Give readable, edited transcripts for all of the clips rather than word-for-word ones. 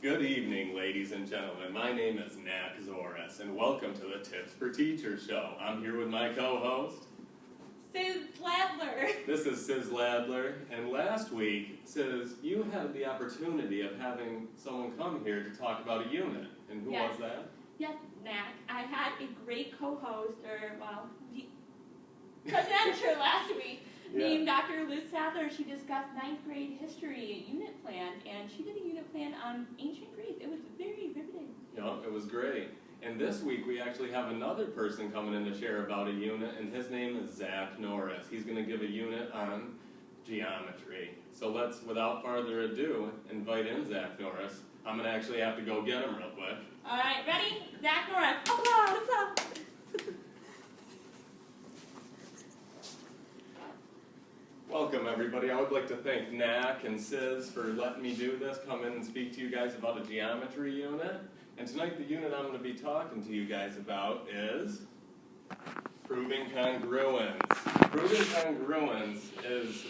Good evening, ladies and gentlemen. My name is Nat Zoris, and welcome to the Tips for Teachers show. I'm here with my co-host, Sis Ladler. This is Sis Ladler, and last week, Sis, you had the opportunity of having someone come here to talk about a unit, and who was that? Yes, Nat. I had a great co-host, presenter last week, named Dr. Liz Sadler. She discussed 9th grade history unit plan, and she did a unit plan on ancient Greece. It was very riveting. Yeah, it was great. And this week we actually have another person coming in to share about a unit, and his name is Zach Norris. He's going to give a unit on geometry. So let's, without farther ado, invite in Zach Norris. I'm going to actually have to go get him real quick. All right, ready? Zach Norris. Applause, applause. Welcome, everybody. I would like to thank NAC and Sis for letting me do this, come in and speak to you guys about a geometry unit. And tonight the unit I'm going to be talking to you guys about is proving congruence. Proving congruence is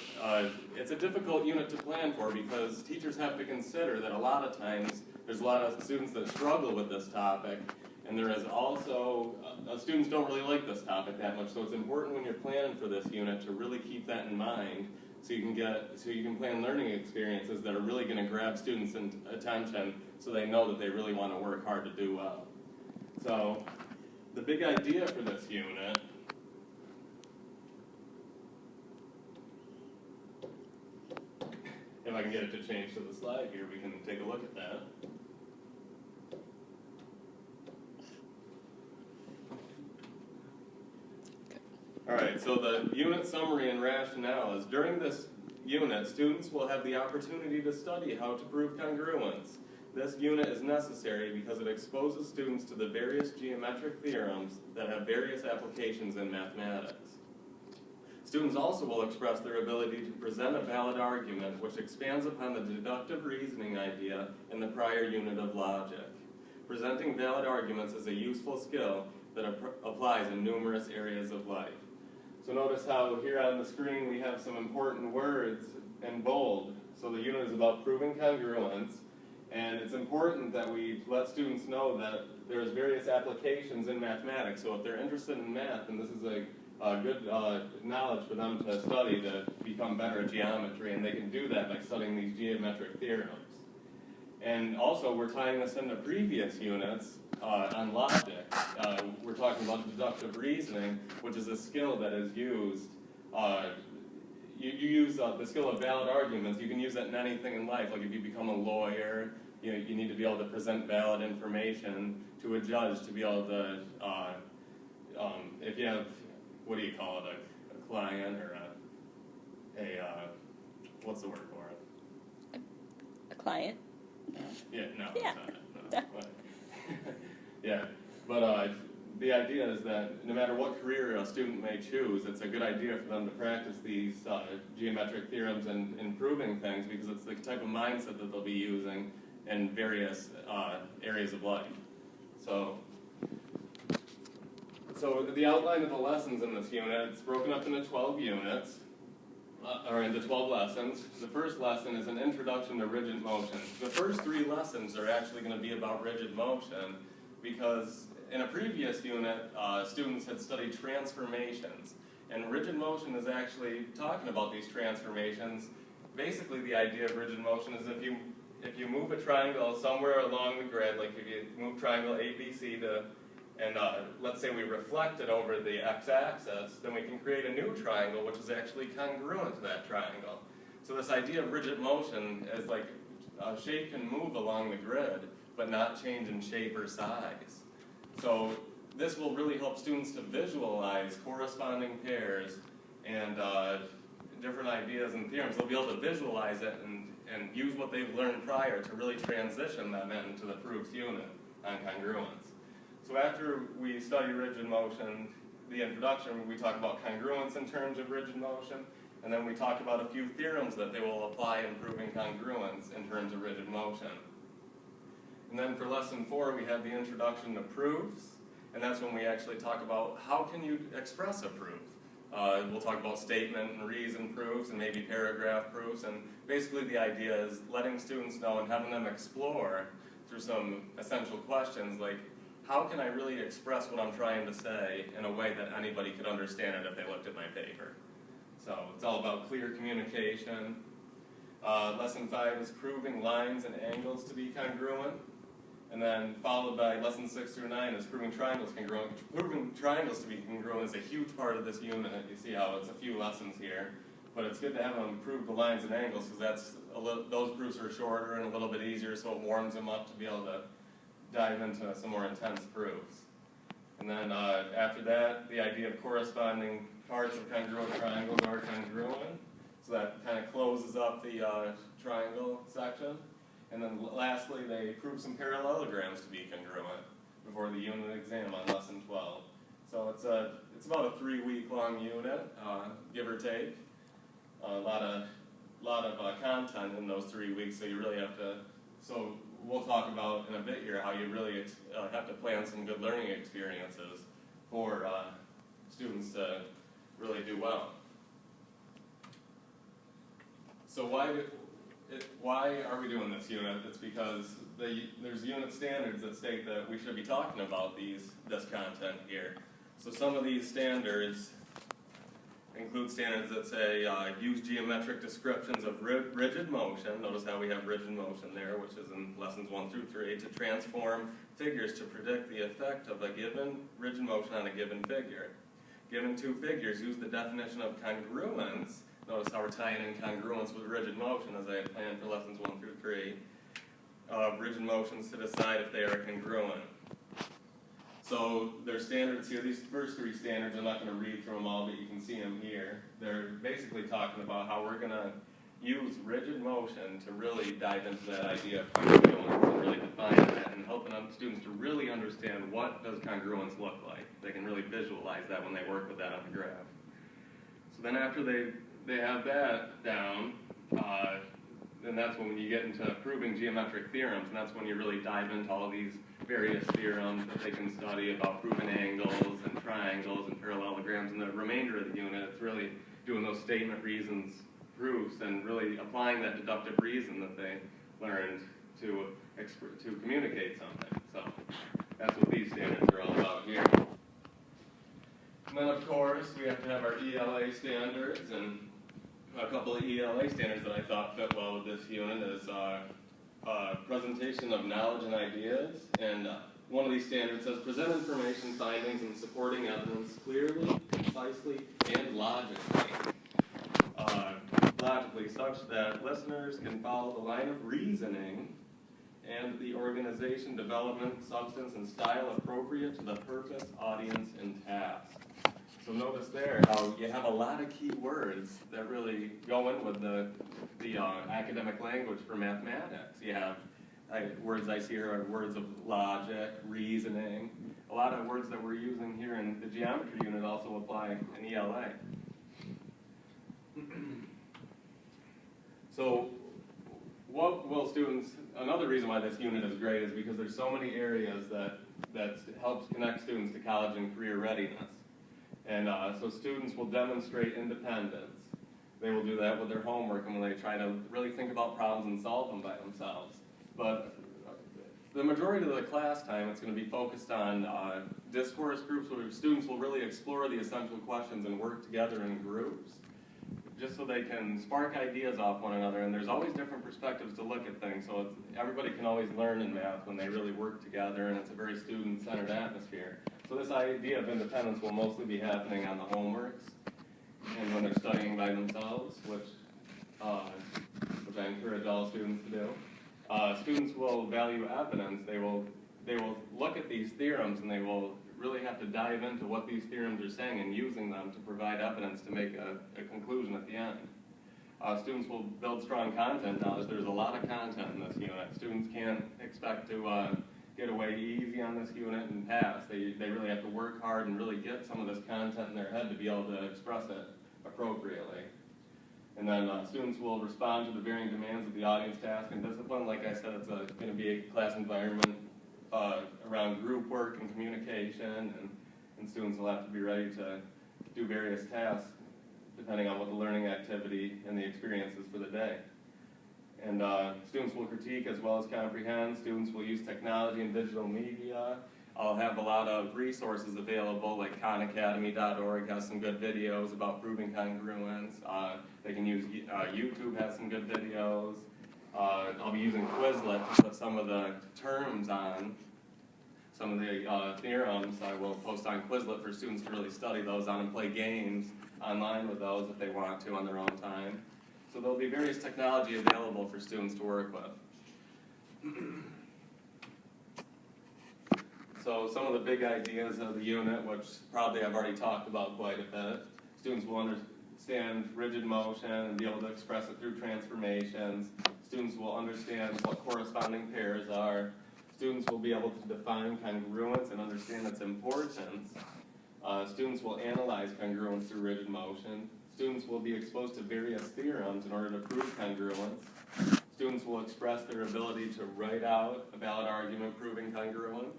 it's a difficult unit to plan for because teachers have to consider that a lot of times there's a lot of students that struggle with this topic, and there is also students don't really like this topic that much. So it's important when you're planning for this unit to really keep that in mind, so you can plan learning experiences that are really going to grab students' attention, so they know that they really want to work hard to do well. So the big idea for this unit if I can get it to change to the slide here, we can take a look at that. Alright, so the unit summary and rationale is during this unit, students will have the opportunity to study how to prove congruence. This unit is necessary because it exposes students to the various geometric theorems that have various applications in mathematics. Students also will express their ability to present a valid argument which expands upon the deductive reasoning idea in the prior unit of logic. Presenting valid arguments is a useful skill that applies in numerous areas of life. So notice how here on the screen we have some important words in bold. So the unit is about proving congruence, and it's important that we let students know that there's various applications in mathematics. So if they're interested in math, and this is a good knowledge for them to study to become better at geometry, and they can do that by studying these geometric theorems. And also we're tying this into previous units on logic. We're talking about deductive reasoning, which is a skill that is used. You use the skill of valid arguments. You can use that in anything in life. Like if you become a lawyer, you need to be able to present valid information to a judge to be able to, if you have, what do you call it, a client or what's the word for it? A client? Yeah, no, yeah. It's not. No. Yeah, but the idea is that no matter what career a student may choose, it's a good idea for them to practice these geometric theorems and proving things, because it's the type of mindset that they'll be using in various areas of life. So the outline of the lessons in this unit, it's broken up into 12 units, or into 12 lessons. The first lesson is an introduction to rigid motion. The first 3 lessons are actually going to be about rigid motion, because in a previous unit, students had studied transformations. And rigid motion is actually talking about these transformations. Basically, the idea of rigid motion is if you move a triangle somewhere along the grid, like if you move triangle ABC and let's say we reflect it over the x-axis, then we can create a new triangle which is actually congruent to that triangle. So this idea of rigid motion is like a shape can move along the grid, but not change in shape or size. So this will really help students to visualize corresponding pairs and different ideas and theorems. They'll be able to visualize it and use what they've learned prior to really transition them into the proofs unit on congruence. So after we study rigid motion, the introduction, we talk about congruence in terms of rigid motion, and then we talk about a few theorems that they will apply in proving congruence in terms of rigid motion. And then for lesson 4, we have the introduction to proofs, and that's when we actually talk about how can you express a proof. We'll talk about statement and reason proofs and maybe paragraph proofs, and basically the idea is letting students know and having them explore through some essential questions like, how can I really express what I'm trying to say in a way that anybody could understand it if they looked at my paper? So it's all about clear communication. Lesson 5 is proving lines and angles to be congruent. And then followed by lesson 6 through 9 is proving triangles congruent. Proving triangles to be congruent is a huge part of this unit. You see how it's a few lessons here. But it's good to have them prove the lines and angles because those proofs are shorter and a little bit easier, so it warms them up to be able to dive into some more intense proofs. And then after that, the idea of corresponding parts of congruent triangles are congruent. So that kind of closes up the triangle section. And then lastly, they prove some parallelograms to be congruent before the unit exam on lesson 12. So it's about a 3-week-long unit, give or take. A lot of content in those 3 weeks, so you really have to. So we'll talk about in a bit here how you really have to plan some good learning experiences for students to really do well. So why are we doing this unit? It's because there's unit standards that state that we should be talking about this content here. So some of these standards include standards that say use geometric descriptions of rigid motion. Notice how we have rigid motion there, which is in lessons 1 through 3, to transform figures to predict the effect of a given rigid motion on a given figure. Given two figures, use the definition of congruence. Notice how we're tying in congruence with rigid motion as I had planned for lessons 1 through 3. Rigid motions to decide if they are congruent. So there's standards here. These first 3 standards, I'm not going to read through them all, but you can see them here. They're basically talking about how we're going to use rigid motion to really dive into that idea of congruence and really define that and helping students to really understand what does congruence look like. They can really visualize that when they work with that on the graph. So then after they have that down, then that's when you get into proving geometric theorems, and that's when you really dive into all of these various theorems that they can study about proving angles and triangles and parallelograms. And the remainder of the unit, it's really doing those statement reasons proofs and really applying that deductive reason that they learned to communicate something. So that's what these standards are all about here. And then of course we have to have our ELA standards, and a couple of ELA standards that I thought fit well with this unit is presentation of knowledge and ideas. And one of these standards says present information, findings, and supporting evidence clearly, concisely, and logically. Logically such that listeners can follow the line of reasoning and the organization, development, substance, and style appropriate to the purpose, audience, and task. So notice there how you have a lot of key words that really go in with the academic language for mathematics. You have words I see here are words of logic, reasoning. A lot of words that we're using here in the geometry unit also apply in ELA. So what will students, another reason why this unit is great is because there's so many areas that helps connect students to college and career readiness. And so students will demonstrate independence. They will do that with their homework and when they try to really think about problems and solve them by themselves. But the majority of the class time, it's going to be focused on discourse groups where students will really explore the essential questions and work together in groups, just so they can spark ideas off one another. And there's always different perspectives to look at things, so everybody can always learn in math when they really work together, and it's a very student-centered atmosphere. So this idea of independence will mostly be happening on the homeworks and when they're studying by themselves, which I encourage all students to do. Students will value evidence. They will look at these theorems and they will really have to dive into what these theorems are saying and using them to provide evidence to make a conclusion at the end. Students will build strong content knowledge. There's a lot of content in this unit. Students can't expect to get away easy on this unit and pass. They really have to work hard and really get some of this content in their head to be able to express it appropriately. And then students will respond to the varying demands of the audience, task, and discipline. Like I said, it's going to be a class environment around group work and communication, and students will have to be ready to do various tasks depending on what the learning activity and the experience is for the day. And students will critique as well as comprehend. Students will use technology and digital media. I'll have a lot of resources available, like khanacademy.org has some good videos about proving congruence. They can use, YouTube has some good videos. I'll be using Quizlet to put some of the terms on, some of the theorems. I will post on Quizlet for students to really study those on and play games online with those if they want to on their own time. So there'll be various technology available for students to work with. So some of the big ideas of the unit, which probably I've already talked about quite a bit. Students will understand rigid motion and be able to express it through transformations. Students will understand what corresponding pairs are. Students will be able to define congruence and understand its importance. Students will analyze congruence through rigid motion. Students will be exposed to various theorems in order to prove congruence. Students will express their ability to write out a valid argument proving congruence.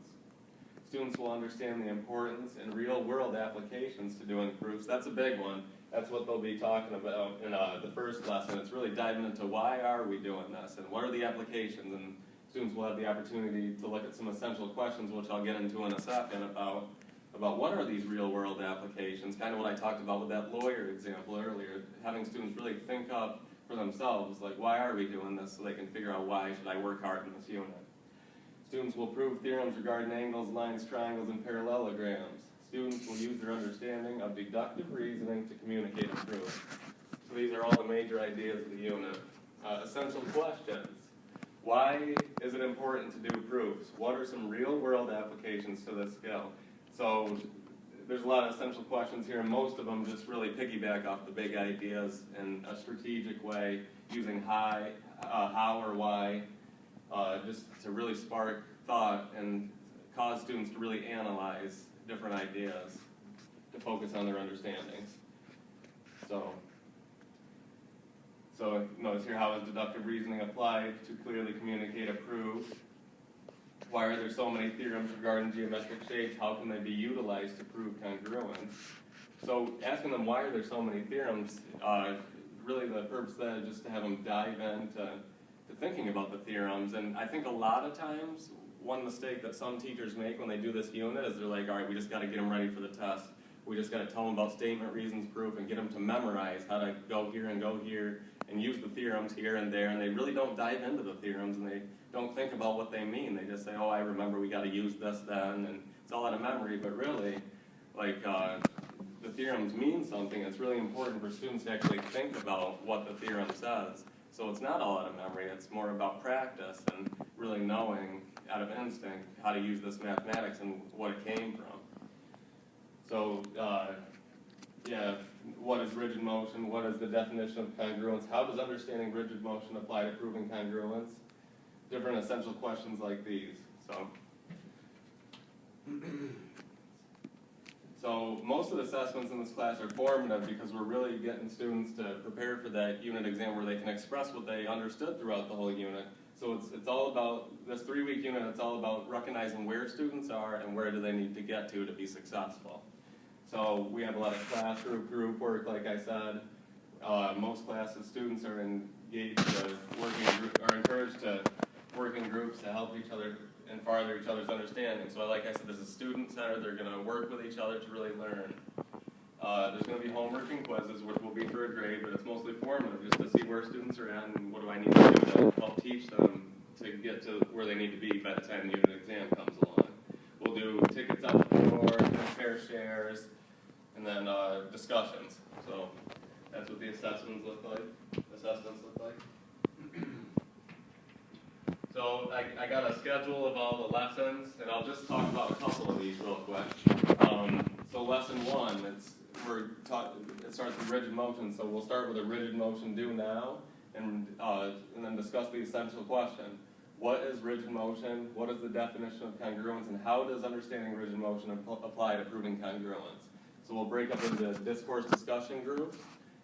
Students will understand the importance and real-world applications to doing proofs. That's a big one. That's what they'll be talking about in the first lesson. It's really diving into why are we doing this and what are the applications. And students will have the opportunity to look at some essential questions, which I'll get into in a second, about what are these real-world applications, kind of what I talked about with that lawyer example earlier, having students really think up for themselves, like why are we doing this, so they can figure out why should I work hard in this unit. Students will prove theorems regarding angles, lines, triangles, and parallelograms. Students will use their understanding of deductive reasoning to communicate a proof. So these are all the major ideas of the unit. Essential questions. Why is it important to do proofs? What are some real-world applications to this skill? So there's a lot of essential questions here, and most of them just really piggyback off the big ideas in a strategic way, using how or why, just to really spark thought and cause students to really analyze different ideas to focus on their understandings. So notice here, how is deductive reasoning applied to clearly communicate a proof? Why are there so many theorems regarding geometric shapes? How can they be utilized to prove congruence? So asking them why are there so many theorems, really the purpose of that is just to have them dive into thinking about the theorems. And I think a lot of times, one mistake that some teachers make when they do this unit is they're like, all right, we just got to get them ready for the test. We just got to tell them about statement, reasons, proof, and get them to memorize how to go here and use the theorems here and there. And they really don't dive into the theorems, and they don't think about what they mean. They just say, oh, I remember we got to use this then, and it's all out of memory. But really, like, the theorems mean something. It's really important for students to actually think about what the theorem says. So it's not all out of memory. It's more about practice and really knowing out of instinct how to use this mathematics and what it came from. So, yeah, what is rigid motion? What is the definition of congruence? How does understanding rigid motion apply to proving congruence? Different essential questions like these. So most of the assessments in this class are formative because we're really getting students to prepare for that unit exam where they can express what they understood throughout the whole unit. So it's all about, this 3-week unit, it's all about recognizing where students are and where do they need to get to be successful. So we have a lot of classroom group work, like I said. Most classes, students are engaged are encouraged to work in groups to help each other and farther each other's understanding. So like I said, this is student-centered. They're going to work with each other to really learn. There's going to be homework and quizzes, which will be for a grade, but it's mostly formative, just to see where students are at and what do I need to do to help teach them to get to where they need to be by the time the unit exam comes along. We'll do tickets out the door, fair shares, and then discussions. So that's what the assessments look like. So I got a schedule of all the lessons, and I'll just talk about a couple of these real quick. So lesson 1, it starts with rigid motion. So we'll start with a rigid motion do now, and then discuss the essential question. What is rigid motion? What is the definition of congruence? And how does understanding rigid motion apply to proving congruence? So we'll break up into discourse discussion groups,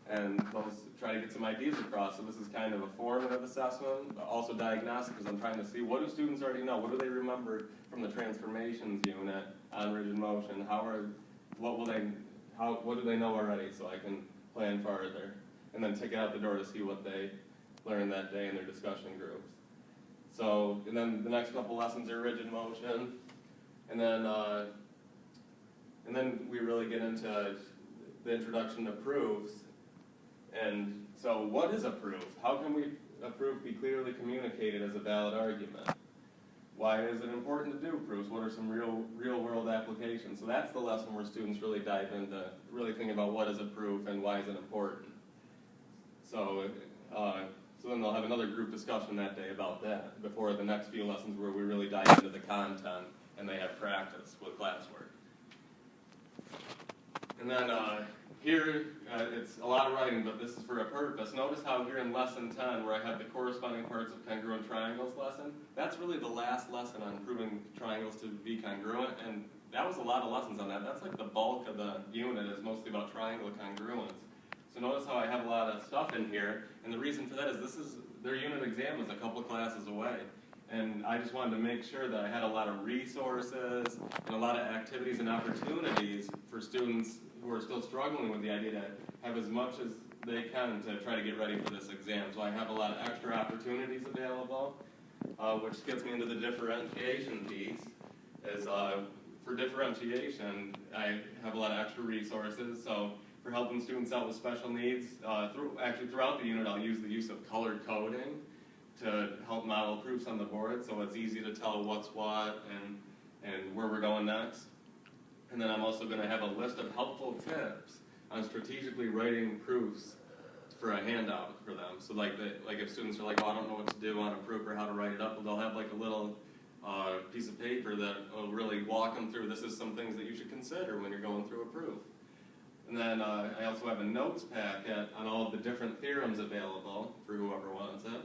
and those try to get some ideas across. So this is kind of a formative assessment, but also diagnostic, because I'm trying to see what do students already know? What do they remember from the transformations unit on rigid motion? How what do they know already, so I can plan farther, and then take it out the door to see what they learned that day in their discussion groups. So, and then the next couple lessons are rigid motion, and then we really get into the introduction to proofs. And so, what is a proof? How can a proof be clearly communicated as a valid argument? Why is it important to do proofs? What are some real world applications? So that's the lesson where students really dive into really thinking about what is a proof and why is it important. So, so then they'll have another group discussion that day about that before the next few lessons where we really dive into the content and they have practice with classwork. And then here, it's a lot of writing, but this is for a purpose. Notice how here in lesson 10, where I have the corresponding parts of congruent triangles lesson, that's really the last lesson on proving triangles to be congruent, and that was a lot of lessons on that. That's like the bulk of the unit is mostly about triangle congruence. So notice how I have a lot of stuff in here, and the reason for that is their unit exam is a couple classes away. And I just wanted to make sure that I had a lot of resources and a lot of activities and opportunities for students who are still struggling with the idea to have as much as they can to try to get ready for this exam. So I have a lot of extra opportunities available, which gets me into the differentiation piece. For differentiation, I have a lot of extra resources. So for helping students out with special needs, throughout the unit, I'll use the use of colored coding to help model proofs on the board, so it's easy to tell what's what and where we're going next. And then I'm also going to have a list of helpful tips on strategically writing proofs for a handout for them. So like if students are like, oh, I don't know what to do on a proof or how to write it up, well, they'll have like a little piece of paper that will really walk them through, this is some things that you should consider when you're going through a proof. And then I also have a notes packet on all of the different theorems available for whoever wants it.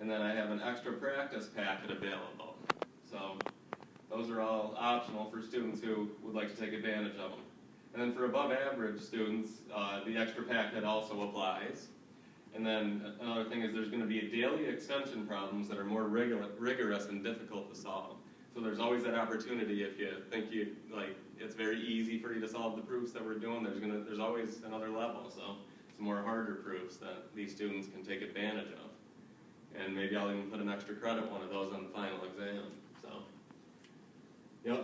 And then I have an extra practice packet available. So those are all optional for students who would like to take advantage of them. And then for above average students, the extra packet also applies. And then another thing is there's going to be daily extension problems that are more rigorous and difficult to solve. So there's always that opportunity if you think it's very easy for you to solve the proofs that we're doing, there's always another level. So some more harder proofs that these students can take advantage of. And maybe I'll even put an extra credit one of those on the final exam.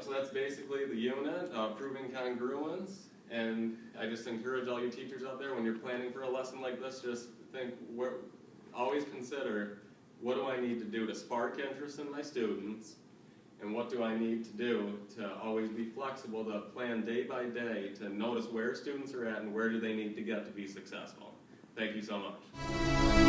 So that's basically the unit, proving congruence. And I just encourage all you teachers out there, when you're planning for a lesson like this, just think, always consider, what do I need to do to spark interest in my students? And what do I need to do to always be flexible, to plan day by day, to notice where students are at and where do they need to get to be successful. Thank you so much.